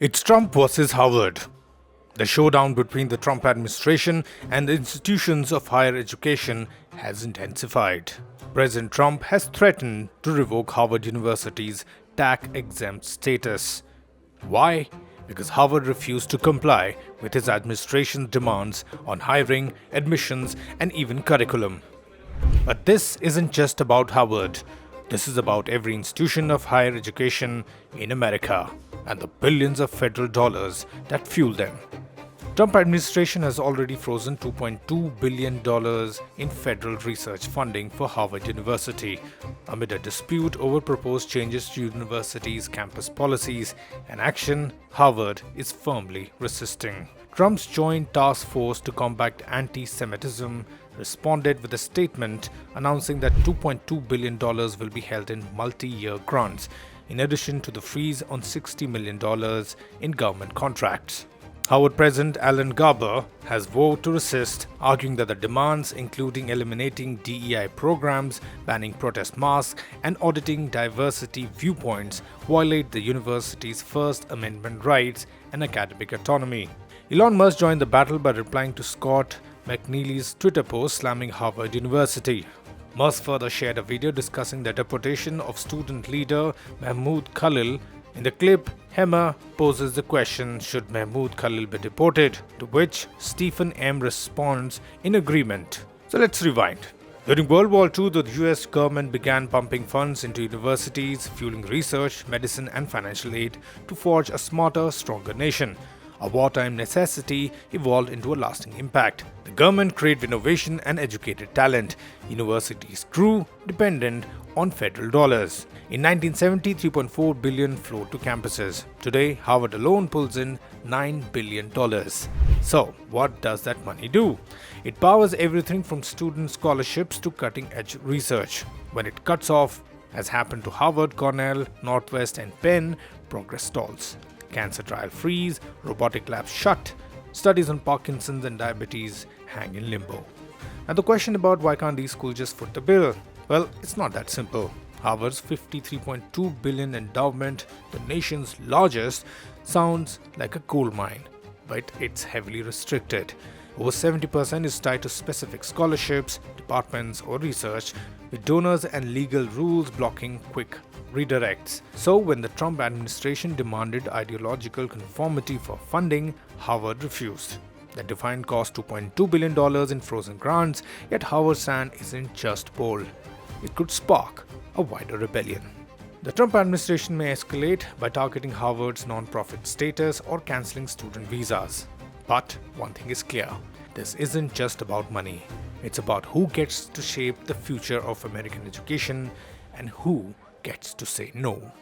It's Trump versus Howard. The showdown between the Trump administration and the institutions of higher education has intensified. President Trump has threatened to revoke Harvard University's tax-exempt status. Why? Because Harvard refused to comply with his administration's demands on hiring, admissions, and even curriculum. But this isn't just about Harvard. This is about every institution of higher education in America and the billions of federal dollars that fuel them. Trump administration has already frozen $2.2 billion in federal research funding for Harvard University amid a dispute over proposed changes to university's campus policies, an action Harvard is firmly resisting. Trump's Joint Task Force to Combat Anti-Semitism responded with a statement announcing that $2.2 billion will be held in multi-year grants, in addition to the freeze on $60 million in government contracts. Harvard President Alan Garber has vowed to resist, arguing that the demands, including eliminating DEI programs, banning protest masks, and auditing diversity viewpoints, violate the university's First Amendment rights and academic autonomy. Elon Musk joined the battle by replying to Scott McNealy's Twitter post slamming Harvard University. Musk further shared a video discussing the deportation of student leader Mahmoud Khalil. In the clip, Hemmer poses the question, should Mahmoud Khalil be deported? To which Stephen M. responds in agreement. So let's rewind. During World War II, the US government began pumping funds into universities, fueling research, medicine, and financial aid to forge a smarter, stronger nation. A wartime necessity evolved into a lasting impact. The government created innovation and educated talent. Universities grew dependent on federal dollars. In 1970, $3.4 billion flowed to campuses. Today, Harvard alone pulls in $9 billion. So, what does that money do? It powers everything from student scholarships to cutting-edge research. When it cuts off, as happened to Harvard, Cornell, Northwest, and Penn, progress stalls. Cancer trial freeze, robotic labs shut, studies on Parkinson's and diabetes hang in limbo. Now the question about why can't these schools just foot the bill? Well, it's not that simple. Harvard's $53.2 billion endowment, the nation's largest, sounds like a gold mine, but it's heavily restricted. Over 70% is tied to specific scholarships, departments, or research, with donors and legal rules blocking quick redirects. So when the Trump administration demanded ideological conformity for funding, Harvard refused. That defined cost $2.2 billion in frozen grants, yet Harvard's stand isn't just bold. It could spark a wider rebellion. The Trump administration may escalate by targeting Harvard's non-profit status or cancelling student visas. But one thing is clear, this isn't just about money. It's about who gets to shape the future of American education and who gets to say no.